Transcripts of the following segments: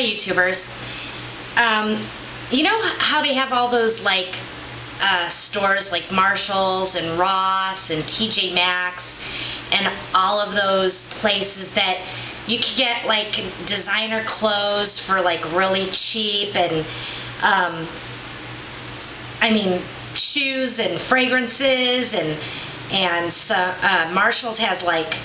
Hi YouTubers. You know how they have all those like stores like Marshall's and Ross and TJ Maxx and all of those places that you can get like designer clothes for like really cheap, and I mean shoes and fragrances, and some, Marshall's has like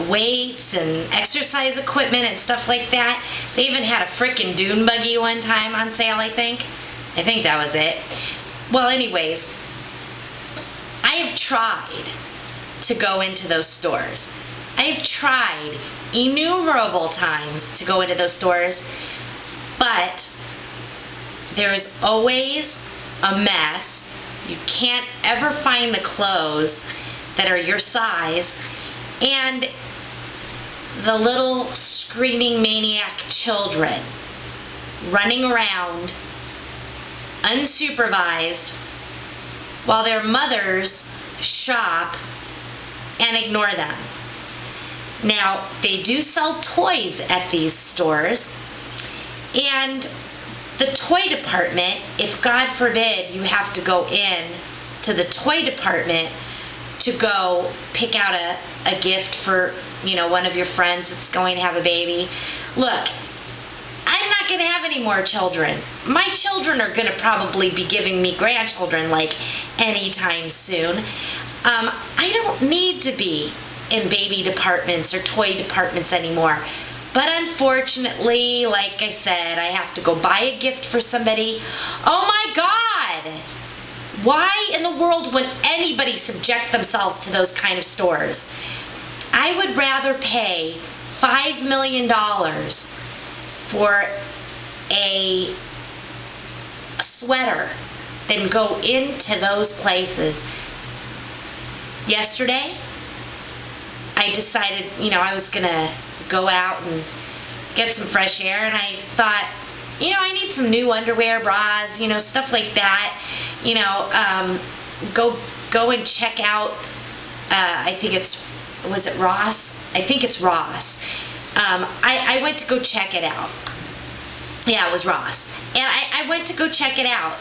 weights and exercise equipment and stuff like that. They even had a frickin' dune buggy one time on sale, I think that was it. Well, anyways, I have tried to go into those stores. I have tried innumerable times to go into those stores, but there's always a mess. You can't ever find the clothes that are your size, and the little screaming maniac children running around unsupervised while their mothers shop and ignore them. Now, they do sell toys at these stores, and the toy department, if God forbid you have to go in to the toy department to go pick out a gift for, you know, one of your friends that's going to have a baby. Look, I'm not going to have any more children. My children are going to probably be giving me grandchildren like anytime soon. I don't need to be in baby departments or toy departments anymore. But unfortunately, like I said, I have to go buy a gift for somebody. Oh my God! Why in the world would anybody subject themselves to those kind of stores? I would rather pay $5 million for a sweater than go into those places. Yesterday, I decided, you know, I was gonna go out and get some fresh air, and I thought, you know, I need some new underwear, bras, you know, stuff like that. You know, go and check out, I think it's, was it Ross? I think it's Ross. I went to go check it out. Yeah, it was Ross. And I went to go check it out.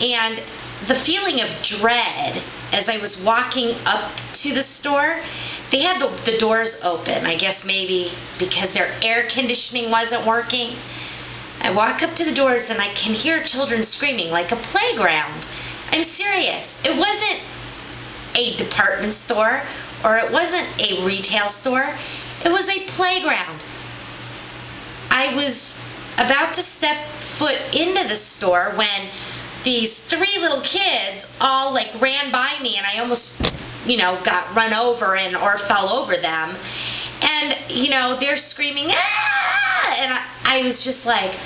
And the feeling of dread as I was walking up to the store, they had the doors open, I guess maybe because their air conditioning wasn't working. I walk up to the doors and I can hear children screaming like a playground. I'm serious. It wasn't a department store or it wasn't a retail store. It was a playground. I was about to step foot into the store when these 3 little kids all like ran by me, and I almost, you know, got run over or fell over them. And, you know, they're screaming, ah! And I was just like,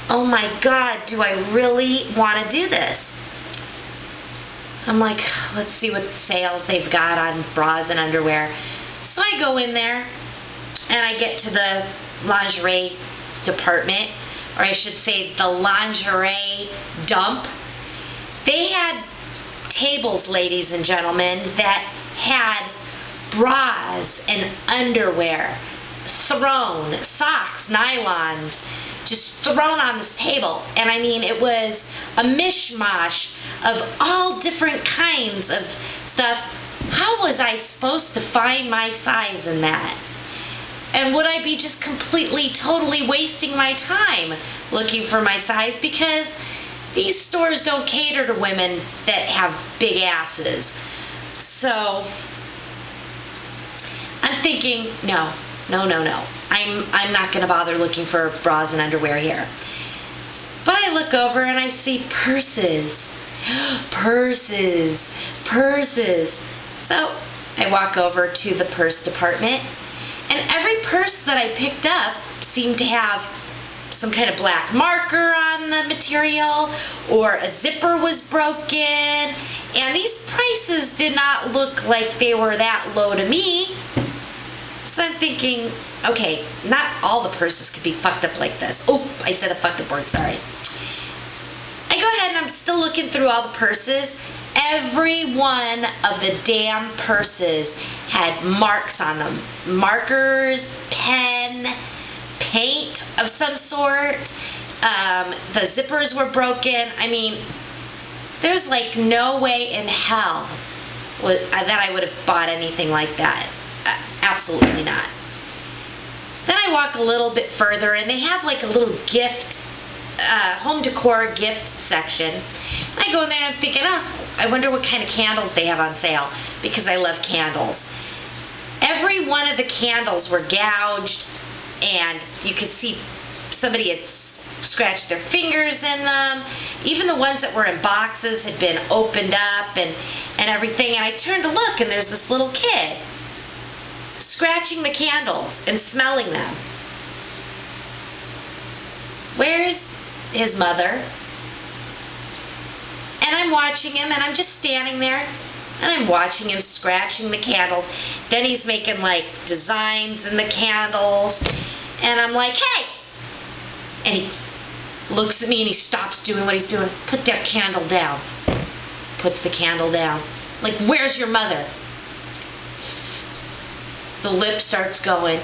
oh my God, do I really want to do this? I'm like, let's see what sales they've got on bras and underwear. So I go in there and I get to the lingerie department, or I should say the lingerie dump. They had tables, ladies and gentlemen, that had bras and underwear thrown, socks, nylons, just thrown on this table. And I mean, it was a mishmash of all different kinds of stuff. How was I supposed to find my size in that? And would I be just completely, totally wasting my time looking for my size? Because these stores don't cater to women that have big asses. So I'm thinking, no. I'm not gonna bother looking for bras and underwear here. But I look over and I see purses. Purses. So I walk over to the purse department, and every purse that I picked up seemed to have some kind of black marker on the material, or a zipper was broken, and these prices did not look like they were that low to me. So I'm thinking, okay, not all the purses could be fucked up like this. Oh, I said a fucked up word, sorry. I go ahead and I'm still looking through all the purses. Every one of the damn purses had marks on them. Markers, pen, paint, of some sort. The zippers were broken. I mean, there's like no way in hell that I would have bought anything like that. Absolutely not. Then I walk a little bit further and they have like a little gift, home decor gift section. I go in there and I'm thinking, oh, I wonder what kind of candles they have on sale, because I love candles. Every one of the candles were gouged, and you could see somebody had scratched their fingers in them. Even the ones that were in boxes had been opened up and everything. And I turned to look, and there's this little kid scratching the candles and smelling them. Where's his mother? And I'm watching him, and I'm just standing there, and I'm watching him scratching the candles. Then he's making like designs in the candles, and I'm like, hey! And he looks at me and he stops doing what he's doing. Put that candle down. Puts the candle down. Like, where's your mother? The lip starts going.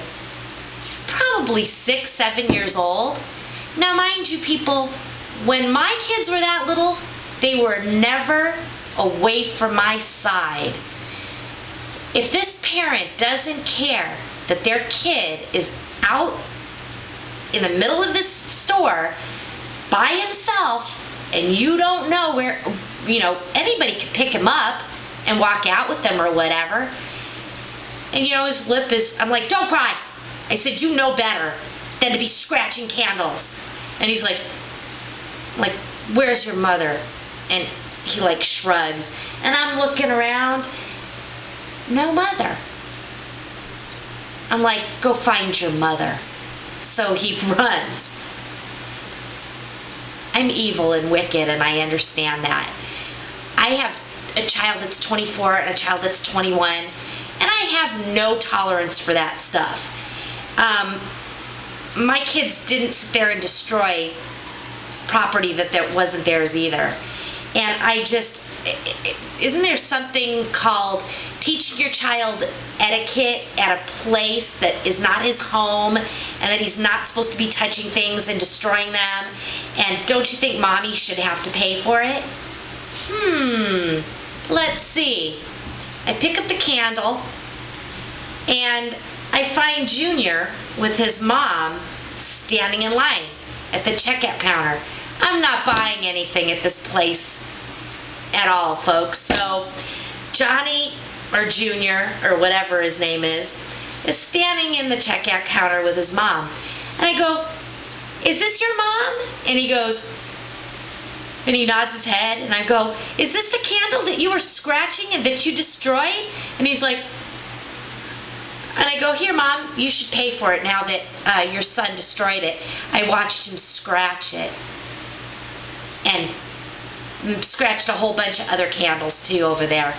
He's probably 6, 7 years old. Now, mind you, people, when my kids were that little, they were never away from my side. If this parent doesn't care that their kid is out in the middle of this store by himself, and you don't know where, anybody could pick him up and walk out with them or whatever. And his lip is, I'm like, don't cry. I said, you know better than to be scratching candles. And he's like, where's your mother? And he like shrugs. And I'm looking around, no mother. I'm like, go find your mother. So he runs. I'm evil and wicked, and I understand that. I have a child that's 24 and a child that's 21, and I have no tolerance for that stuff. My kids didn't sit there and destroy property that wasn't theirs either. And I just, isn't there something called teaching your child etiquette at a place that is not his home, and that he's not supposed to be touching things and destroying them? And don't you think mommy should have to pay for it? Let's see. I pick up the candle, and I find Junior with his mom standing in line at the checkout counter. I'm not buying anything at this place at all, folks. So Johnny, or Junior, or whatever his name is standing in the checkout counter with his mom. And I go, is this your mom? And he goes, and he nods his head, and I go, is this the candle that you were scratching and that you destroyed? And he's like, and I go, here, Mom, you should pay for it now that your son destroyed it. I watched him scratch it, and scratched a whole bunch of other candles too over there.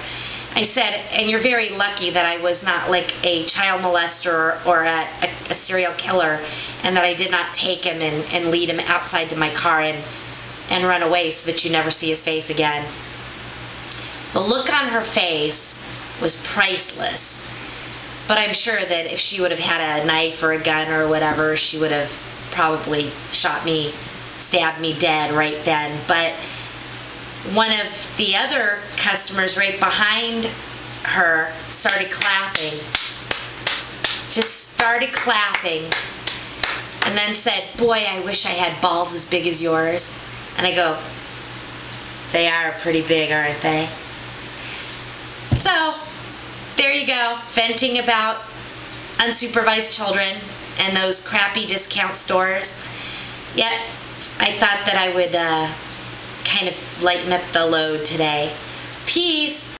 I said, and you're very lucky that I was not like a child molester or a serial killer, and that I did not take him and lead him outside to my car and run away so that you never see his face again. The look on her face was priceless. But I'm sure that if she would have had a knife or a gun or whatever, she would have probably shot me, stabbed me dead right then. But one of the other customers right behind her started clapping. Just started clapping. And then said, boy, I wish I had balls as big as yours. And I go, they are pretty big, aren't they? So, there you go, venting about unsupervised children and those crappy discount stores. Yet, I thought that I would kind of lighten up the load today. Peace.